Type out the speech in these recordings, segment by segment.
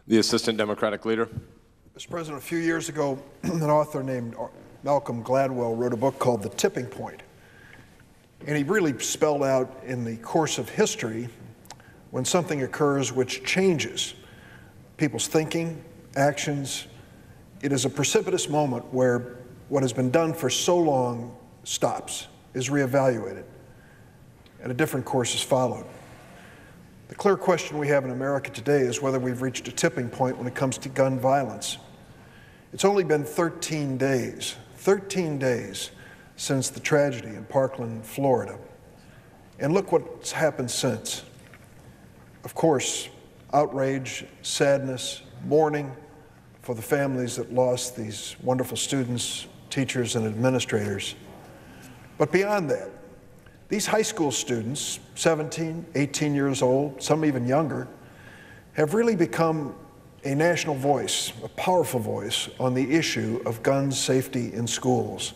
The Assistant Democratic Leader. Mr. President, a few years ago, an author named Malcolm Gladwell wrote a book called The Tipping Point. And he really spelled out in the course of history when something occurs which changes people's thinking, actions. It is a precipitous moment where what has been done for so long stops, is reevaluated, and a different course is followed. The clear question we have in America today is whether we've reached a tipping point when it comes to gun violence. It's only been 13 days since the tragedy in Parkland, Florida. And look what's happened since. Of course, outrage, sadness, mourning for the families that lost these wonderful students, teachers, and administrators. But beyond that, these high school students, 17, 18 years old, some even younger, have really become a national voice, a powerful voice on the issue of gun safety in schools.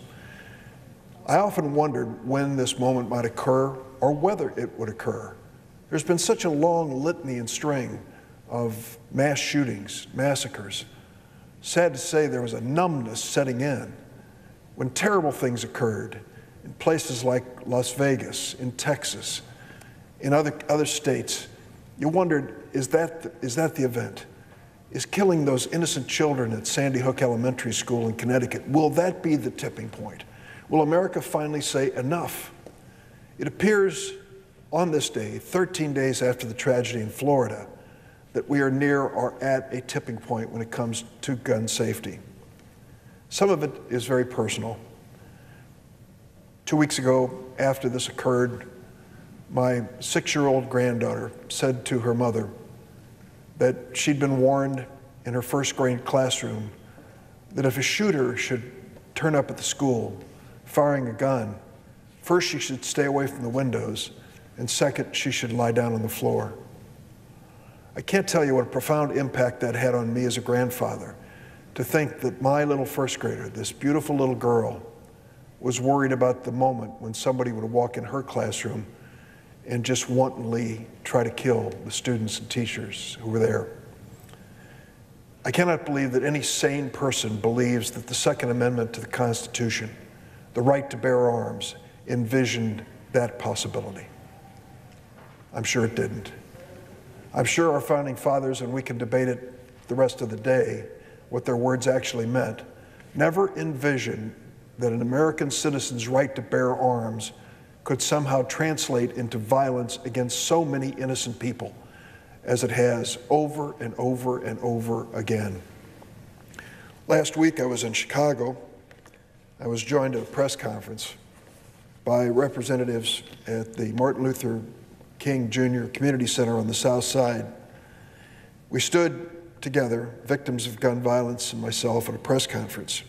I often wondered when this moment might occur or whether it would occur. There's been such a long litany and string of mass shootings, massacres. Sad to say, there was a numbness setting in when terrible things occurred in places like Las Vegas, in Texas, in other states. You wondered, is that the event? Is killing those innocent children at Sandy Hook Elementary School in Connecticut, will that be the tipping point? Will America finally say enough? It appears on this day, 13 days after the tragedy in Florida, that we are near or at a tipping point when it comes to gun safety. Some of it is very personal. 2 weeks ago, after this occurred, my 6-year-old granddaughter said to her mother that she'd been warned in her first grade classroom that if a shooter should turn up at the school firing a gun, first she should stay away from the windows, and second, she should lie down on the floor. I can't tell you what a profound impact that had on me as a grandfather, to think that my little first grader, this beautiful little girl, was worried about the moment when somebody would walk in her classroom and just wantonly try to kill the students and teachers who were there. I cannot believe that any sane person believes that the Second Amendment to the Constitution, the right to bear arms, envisioned that possibility. I'm sure it didn't. I'm sure our founding fathers, and we can debate it the rest of the day, what their words actually meant, never envisioned that an American citizen's right to bear arms could somehow translate into violence against so many innocent people as it has over and over and over again. Last week I was in Chicago. I was joined at a press conference by representatives at the Martin Luther King Jr. Community Center on the South Side. We stood together, victims of gun violence and myself, at a press conference.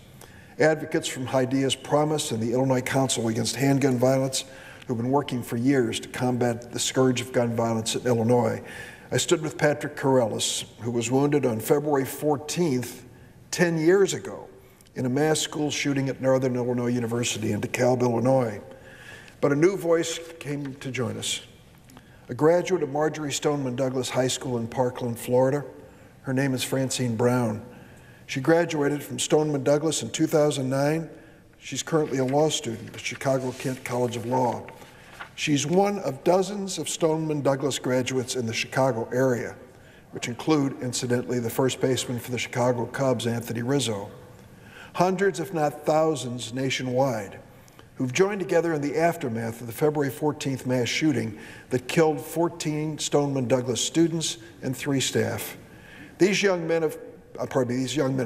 Advocates from HIDEA's Promise and the Illinois Council Against Handgun Violence, who've been working for years to combat the scourge of gun violence in Illinois. I stood with Patrick Corellis, who was wounded on February 14th, 10 years ago, in a mass school shooting at Northern Illinois University in DeKalb, Illinois. But a new voice came to join us. A graduate of Marjorie Stoneman Douglas High School in Parkland, Florida. Her name is Francine Brown. She graduated from Stoneman Douglas in 2009. She's currently a law student at Chicago-Kent College of Law. She's one of dozens of Stoneman Douglas graduates in the Chicago area, which include, incidentally, the first baseman for the Chicago Cubs, Anthony Rizzo. Hundreds, if not thousands, nationwide, who've joined together in the aftermath of the February 14th mass shooting that killed 14 Stoneman Douglas students and 3 staff. These young men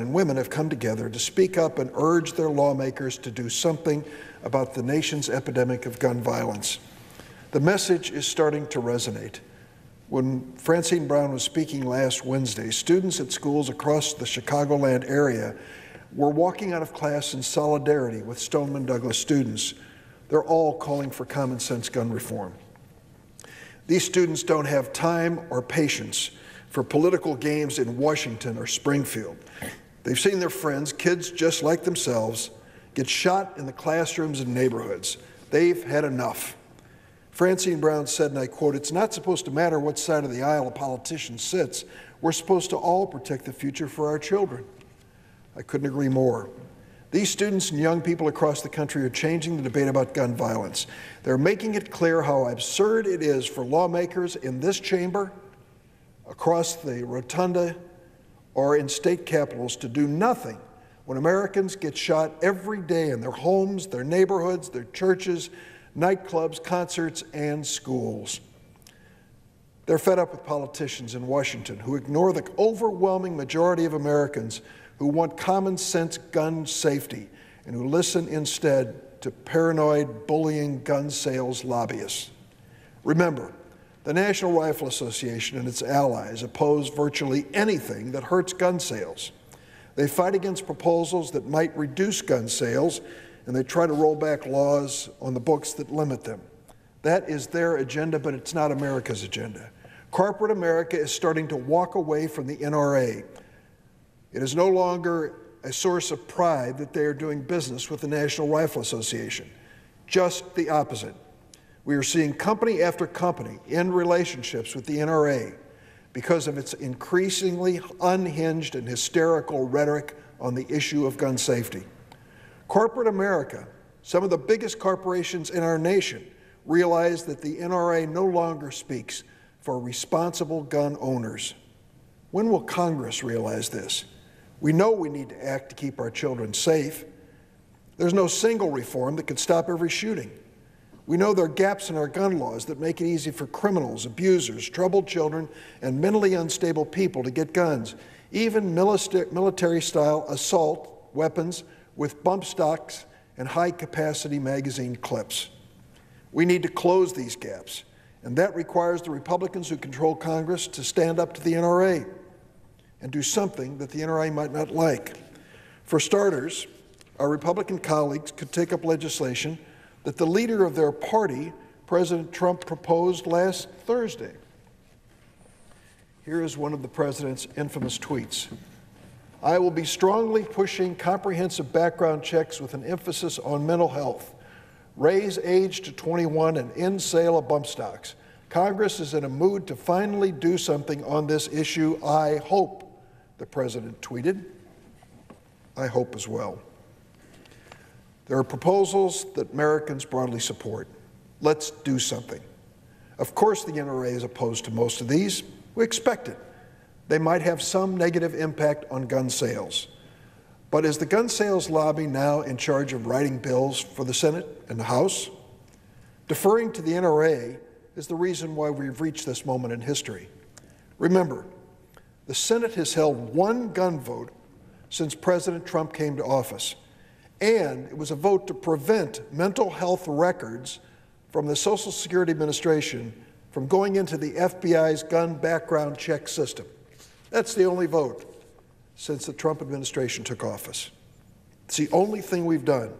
and women have come together to speak up and urge their lawmakers to do something about the nation's epidemic of gun violence. The message is starting to resonate. When Francine Brown was speaking last Wednesday, students at schools across the Chicagoland area were walking out of class in solidarity with Stoneman Douglas students. They're all calling for common sense gun reform. These students don't have time or patience for political games in Washington or Springfield. They've seen their friends, kids just like themselves, get shot in the classrooms and neighborhoods. They've had enough. Francine Brown said, and I quote, "It's not supposed to matter what side of the aisle a politician sits. We're supposed to all protect the future for our children. I couldn't agree more. These students and young people across the country are changing the debate about gun violence. They're making it clear how absurd it is for lawmakers in this chamber, across the rotunda, or in state capitals to do nothing when Americans get shot every day in their homes, their neighborhoods, their churches, nightclubs, concerts, and schools. They're fed up with politicians in Washington who ignore the overwhelming majority of Americans who want common sense gun safety and who listen instead to paranoid, bullying gun sales lobbyists. Remember, the National Rifle Association and its allies oppose virtually anything that hurts gun sales. They fight against proposals that might reduce gun sales, and they try to roll back laws on the books that limit them. That is their agenda, but it's not America's agenda. Corporate America is starting to walk away from the NRA. It is no longer a source of pride that they are doing business with the National Rifle Association. Just the opposite. We are seeing company after company end relationships with the NRA because of its increasingly unhinged and hysterical rhetoric on the issue of gun safety. Corporate America, some of the biggest corporations in our nation, realize that the NRA no longer speaks for responsible gun owners. When will Congress realize this? We know we need to act to keep our children safe. There's no single reform that could stop every shooting. We know there are gaps in our gun laws that make it easy for criminals, abusers, troubled children, and mentally unstable people to get guns, even military-style assault weapons with bump stocks and high-capacity magazine clips. We need to close these gaps, and that requires the Republicans who control Congress to stand up to the NRA and do something that the NRA might not like. For starters, our Republican colleagues could take up legislation that the leader of their party, President Trump, proposed last Thursday. Here is one of the president's infamous tweets. I will be strongly pushing comprehensive background checks with an emphasis on mental health. Raise age to 21 and end sale of bump stocks. Congress is in a mood to finally do something on this issue, I hope, the president tweeted. I hope as well. There are proposals that Americans broadly support. Let's do something. Of course, the NRA is opposed to most of these. We expect it. They might have some negative impact on gun sales. But is the gun sales lobby now in charge of writing bills for the Senate and the House? Deferring to the NRA is the reason why we've reached this moment in history. Remember, the Senate has held one gun vote since President Trump came to office, and it was a vote to prevent mental health records from the Social Security Administration from going into the FBI's gun background check system. That's the only vote since the Trump administration took office. It's the only thing we've done.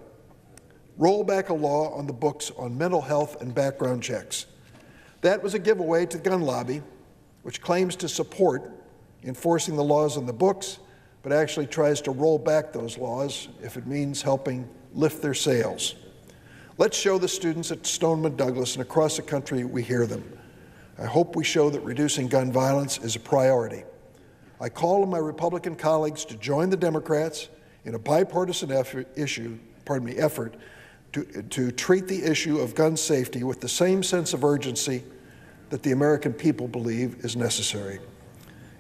Roll back a law on the books on mental health and background checks. That was a giveaway to the gun lobby, which claims to support enforcing the laws on the books, but actually tries to roll back those laws if it means helping lift their sales. Let's show the students at Stoneman Douglas and across the country we hear them. I hope we show that reducing gun violence is a priority. I call on my Republican colleagues to join the Democrats in a bipartisan effort to treat the issue of gun safety with the same sense of urgency that the American people believe is necessary.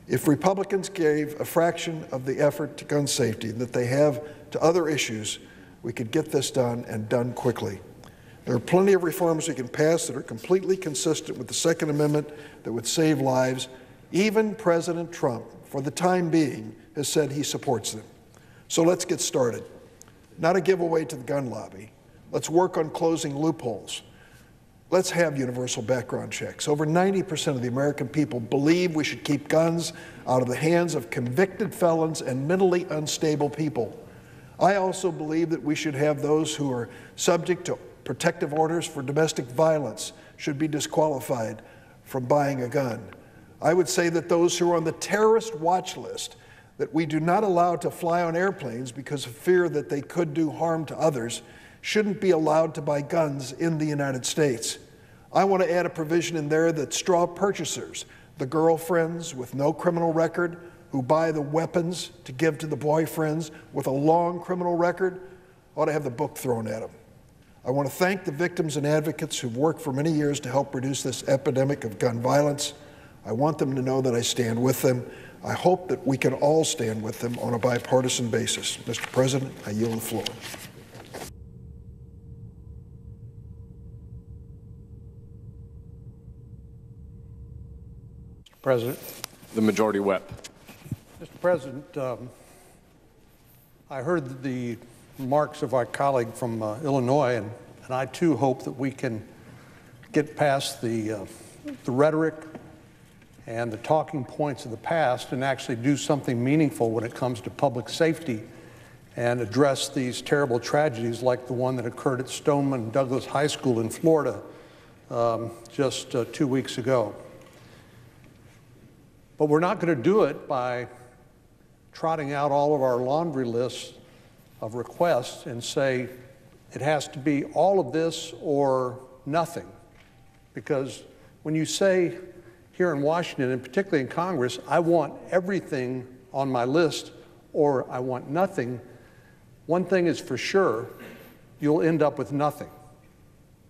If Republicans gave a fraction of the effort to gun safety that they have to other issues, we could get this done and done quickly. There are plenty of reforms we can pass that are completely consistent with the Second Amendment that would save lives. Even President Trump, for the time being, has said he supports them. So let's get started. Not a giveaway to the gun lobby. Let's work on closing loopholes. Let's have universal background checks. Over 90% of the American people believe we should keep guns out of the hands of convicted felons and mentally unstable people. I also believe that we should have those who are subject to protective orders for domestic violence should be disqualified from buying a gun. I would say that those who are on the terrorist watch list that we do not allow to fly on airplanes because of fear that they could do harm to others shouldn't be allowed to buy guns in the United States. I want to add a provision in there that straw purchasers, The girlfriends with no criminal record who buy the weapons to give to the boyfriends with a long criminal record ought to have the book thrown at them. I want to thank the victims and advocates who've worked for many years to help reduce this epidemic of gun violence. I want them to know that I stand with them. I hope that we can all stand with them on a bipartisan basis. Mr. President, I yield the floor. Mr. President. The majority whip. Mr. President, I heard the remarks of our colleague from Illinois, and I too hope that we can get past the rhetoric and the talking points of the past and actually do something meaningful when it comes to public safety and address these terrible tragedies like the one that occurred at Stoneman Douglas High School in Florida just 2 weeks ago. But we're not going to do it by trotting out all of our laundry lists of requests and say it has to be all of this or nothing. Because when you say here in Washington, and particularly in Congress, I want everything on my list or I want nothing, one thing is for sure, you'll end up with nothing.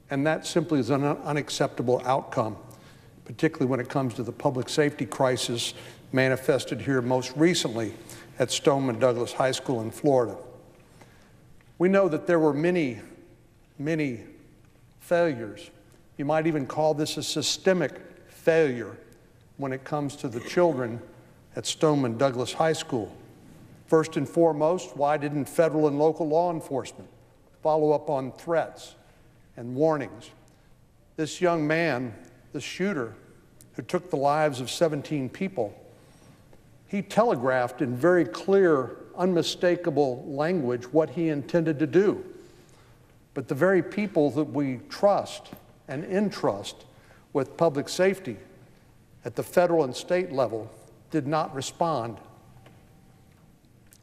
And that simply is an unacceptable outcome, particularly when it comes to the public safety crisis manifested here most recently at Stoneman Douglas High School in Florida. We know that there were many, many failures. You might even call this a systemic failure when it comes to the children at Stoneman Douglas High School. First and foremost, why didn't federal and local law enforcement follow up on threats and warnings? This young man, the shooter who took the lives of 17 people, he telegraphed in very clear, unmistakable language what he intended to do. But the very people that we trust and entrust with public safety at the federal and state level did not respond.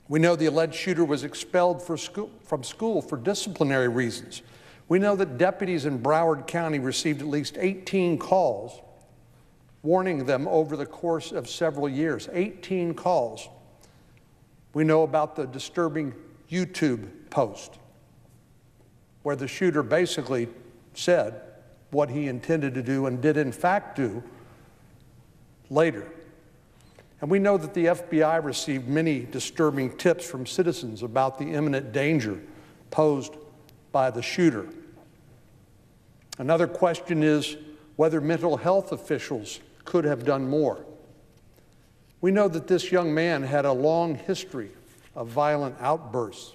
We know the alleged shooter was expelled from school for disciplinary reasons. We know that deputies in Broward County received at least 18 calls warning them over the course of several years, 18 calls. We know about the disturbing YouTube post where the shooter basically said what he intended to do and did in fact do later. And we know that the FBI received many disturbing tips from citizens about the imminent danger posed by the shooter. Another question is whether mental health officials could have done more. We know that this young man had a long history of violent outbursts.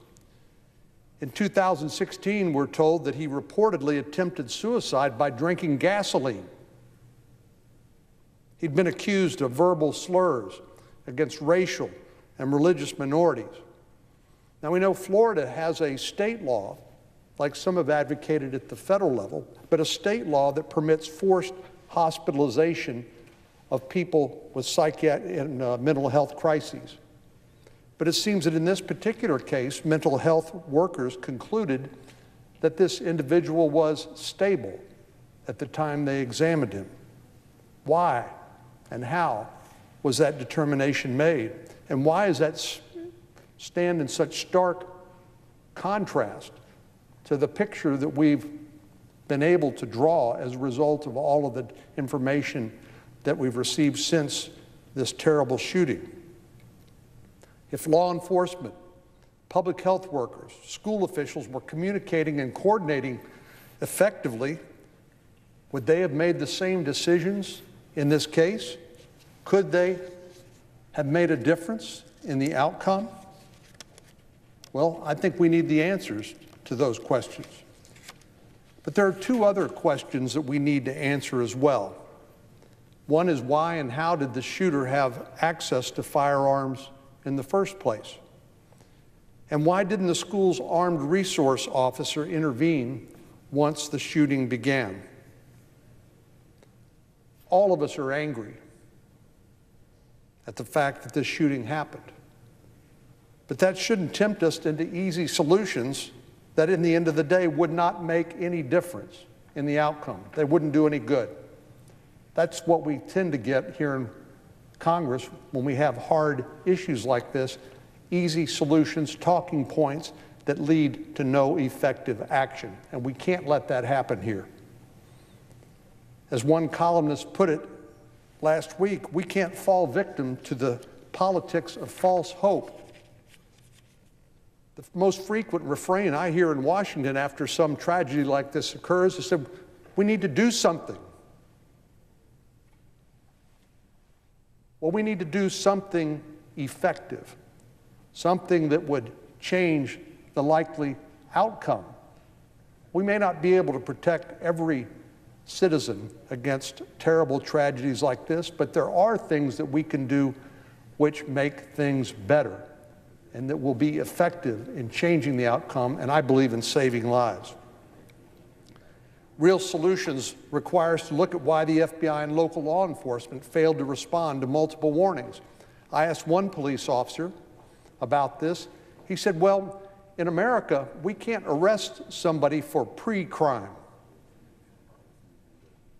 In 2016, we're told that he reportedly attempted suicide by drinking gasoline. He'd been accused of verbal slurs against racial and religious minorities. Now, we know Florida has a state law, like some have advocated at the federal level, but a state law that permits forced hospitalization of people with psychiatric and mental health crises. But it seems that in this particular case, mental health workers concluded that this individual was stable at the time they examined him. Why and how was that determination made? And why does that stand in such stark contrast to the picture that we've been able to draw as a result of all of the information that we've received since this terrible shooting? If law enforcement, public health workers, school officials were communicating and coordinating effectively, would they have made the same decisions in this case? Could they have made a difference in the outcome? Well, I think we need the answers to those questions. But there are two other questions that we need to answer as well. One is why and how did the shooter have access to firearms in the first place? And why didn't the school's armed resource officer intervene once the shooting began? All of us are angry at the fact that this shooting happened. But that shouldn't tempt us into easy solutions that in the end of the day would not make any difference in the outcome. They wouldn't do any good. That's what we tend to get here in Congress when we have hard issues like this, easy solutions, talking points that lead to no effective action. And we can't let that happen here. As one columnist put it last week, we can't fall victim to the politics of false hope. The most frequent refrain I hear in Washington after some tragedy like this occurs is that we need to do something. Well, we need to do something effective, something that would change the likely outcome. We may not be able to protect every citizen against terrible tragedies like this, but there are things that we can do which make things better and that will be effective in changing the outcome, and I believe in saving lives. Real solutions require us to look at why the FBI and local law enforcement failed to respond to multiple warnings. I asked one police officer about this. He said, well, in America, we can't arrest somebody for pre-crime.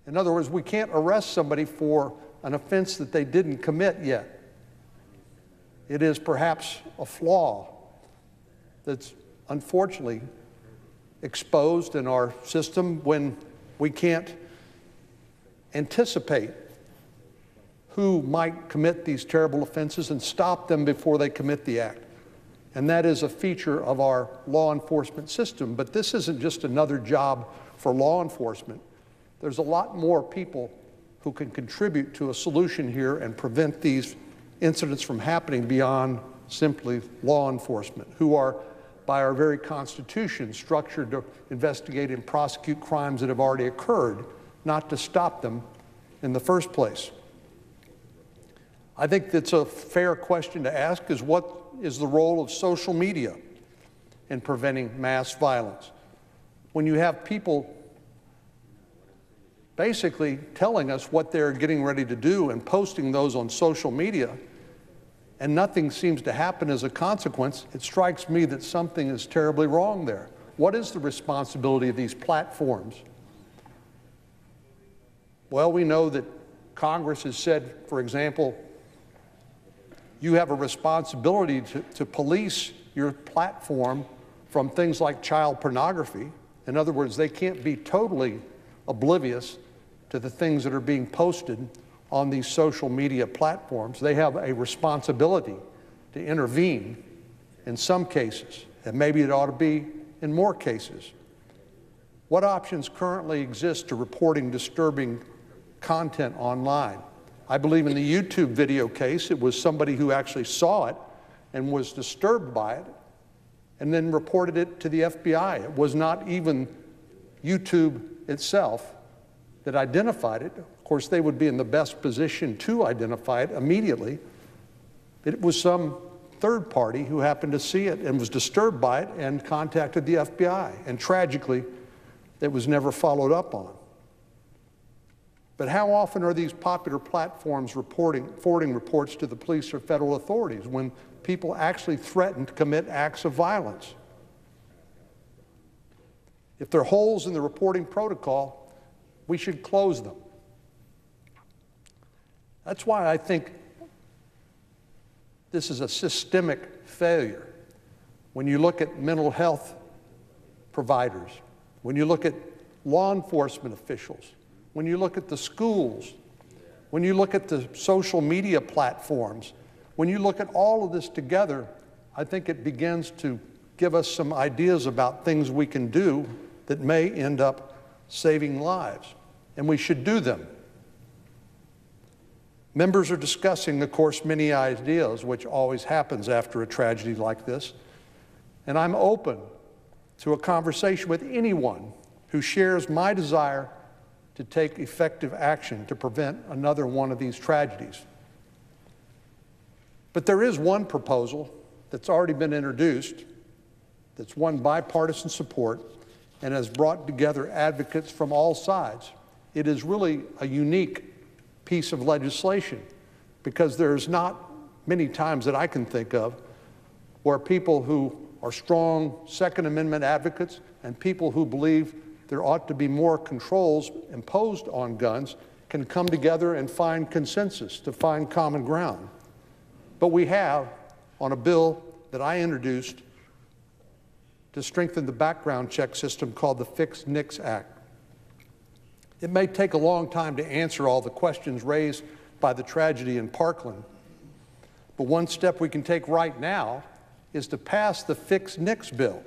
In other words, we can't arrest somebody for an offense that they didn't commit yet. It is perhaps a flaw that's unfortunately exposed in our system when we can't anticipate who might commit these terrible offenses and stop them before they commit the act. And that is a feature of our law enforcement system. But this isn't just another job for law enforcement. There's a lot more people who can contribute to a solution here and prevent these incidents from happening beyond simply law enforcement, who are, by our very Constitution, structured to investigate and prosecute crimes that have already occurred, not to stop them in the first place. I think that's a fair question to ask, is what is the role of social media in preventing mass violence? When you have people basically telling us what they're getting ready to do and posting those on social media, and nothing seems to happen as a consequence, it strikes me that something is terribly wrong there. What is the responsibility of these platforms? Well, we know that Congress has said, for example, you have a responsibility to police your platform from things like child pornography. In other words, they can't be totally oblivious to the things that are being posted on these social media platforms. They have a responsibility to intervene in some cases, and maybe it ought to be in more cases. What options currently exist to reporting disturbing content online? I believe in the YouTube video case, it was somebody who actually saw it and was disturbed by it and then reported it to the FBI. It was not even YouTube itself that identified it. Of course, they would be in the best position to identify it immediately. It was some third party who happened to see it and was disturbed by it and contacted the FBI. And tragically, it was never followed up on. But how often are these popular platforms forwarding reports to the police or federal authorities when people actually threaten to commit acts of violence? If there are holes in the reporting protocol, we should close them. That's why I think this is a systemic failure. When you look at mental health providers, when you look at law enforcement officials, when you look at the schools, when you look at the social media platforms, when you look at all of this together, I think it begins to give us some ideas about things we can do that may end up saving lives, and we should do them. Members are discussing, of course, many ideas, which always happens after a tragedy like this, and I'm open to a conversation with anyone who shares my desire to take effective action to prevent another one of these tragedies. But there is one proposal that's already been introduced that's won bipartisan support and has brought together advocates from all sides. It is really a unique piece of legislation because there's not many times that I can think of where people who are strong Second Amendment advocates and people who believe there ought to be more controls imposed on guns can come together and find consensus, to find common ground. But we have, on a bill that I introduced to strengthen the background check system called the Fix NICS Act. It may take a long time to answer all the questions raised by the tragedy in Parkland, but one step we can take right now is to pass the Fix NICS bill.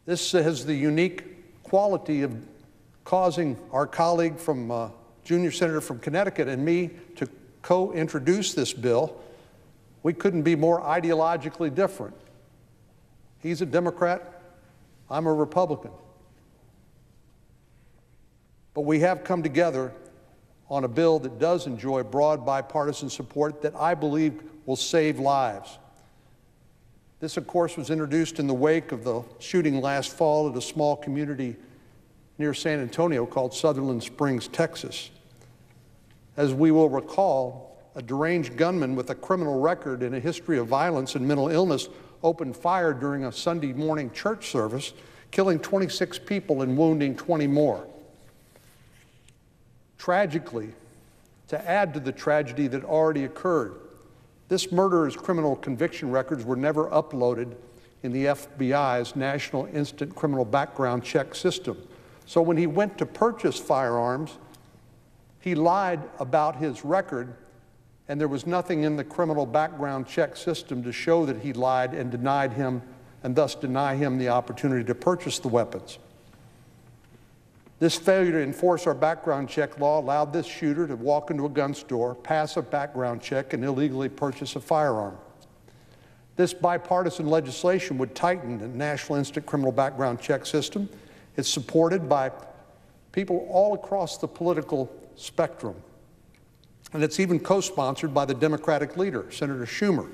This has the unique quality of causing our colleague from junior senator from Connecticut and me to co-introduce this bill. We couldn't be more ideologically different. He's a Democrat, I'm a Republican. But we have come together on a bill that does enjoy broad bipartisan support that I believe will save lives. This, of course, was introduced in the wake of the shooting last fall at a small community near San Antonio called Sutherland Springs, Texas. As we will recall, a deranged gunman with a criminal record and a history of violence and mental illness opened fire during a Sunday morning church service, killing 26 people and wounding 20 more. Tragically, to add to the tragedy that already occurred, this murderer's criminal conviction records were never uploaded in the FBI's National Instant Criminal Background Check system. So when he went to purchase firearms, he lied about his record, and there was nothing in the criminal background check system to show that he lied and denied him, and thus deny him the opportunity to purchase the weapons. This failure to enforce our background check law allowed this shooter to walk into a gun store, pass a background check, and illegally purchase a firearm. This bipartisan legislation would tighten the National Instant Criminal Background Check system. It's supported by people all across the political spectrum. And it's even co-sponsored by the Democratic leader, Senator Schumer,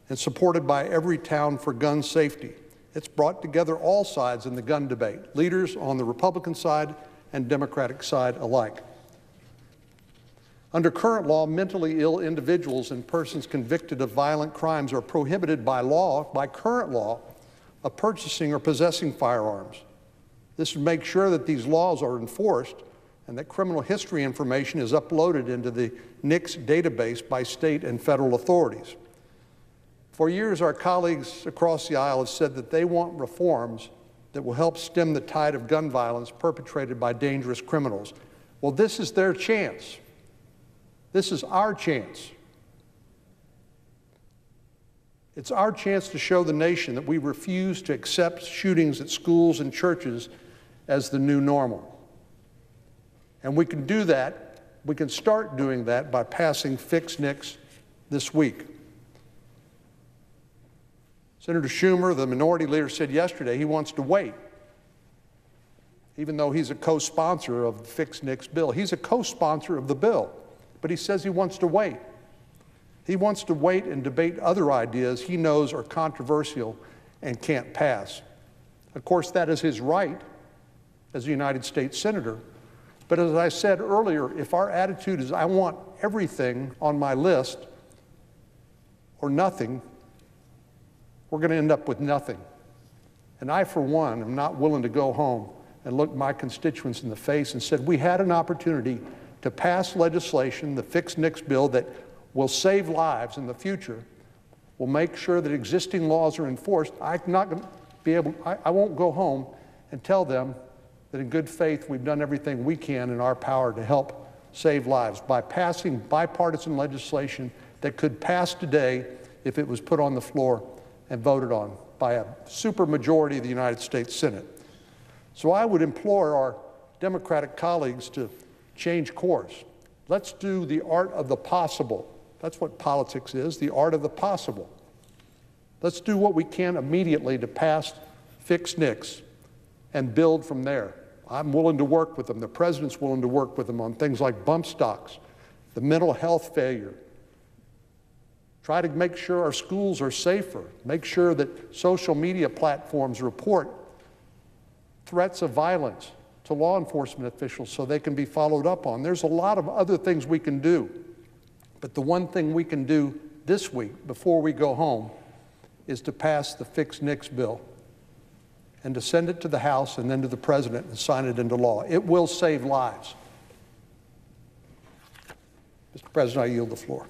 and supported by every town for gun safety. It's brought together all sides in the gun debate, leaders on the Republican side and Democratic side alike. Under current law, mentally ill individuals and persons convicted of violent crimes are prohibited by law, by current law, of purchasing or possessing firearms. This would make sure that these laws are enforced and that criminal history information is uploaded into the NICS database by state and federal authorities. For years, our colleagues across the aisle have said that they want reforms that will help stem the tide of gun violence perpetrated by dangerous criminals. Well, this is their chance. This is our chance. It's our chance to show the nation that we refuse to accept shootings at schools and churches as the new normal. And we can do that, we can start doing that by passing Fix NICS this week. Senator Schumer, the minority leader, said yesterday he wants to wait, even though he's a co-sponsor of the Fix NICS bill. He's a co-sponsor of the bill, but he says he wants to wait. He wants to wait and debate other ideas he knows are controversial and can't pass. Of course, that is his right as a United States Senator. But as I said earlier, if our attitude is, I want everything on my list or nothing, we're going to end up with nothing. And I, for one, am not willing to go home and look my constituents in the face and said, we had an opportunity to pass legislation, the Fix NICS bill, that will save lives in the future, will make sure that existing laws are enforced. I won't go home and tell them that in good faith we've done everything we can in our power to help save lives by passing bipartisan legislation that could pass today if it was put on the floor and voted on by a supermajority of the United States Senate. So I would implore our Democratic colleagues to change course. Let's do the art of the possible. That's what politics is, the art of the possible. Let's do what we can immediately to pass Fix NICS and build from there. I'm willing to work with them. The President's willing to work with them on things like bump stocks, the mental health failure. Try to make sure our schools are safer. Make sure that social media platforms report threats of violence to law enforcement officials so they can be followed up on. There's a lot of other things we can do. But the one thing we can do this week before we go home is to pass the Fix NICS bill. and to send it to the House and then to the President and sign it into law. It will save lives. Mr. President, I yield the floor.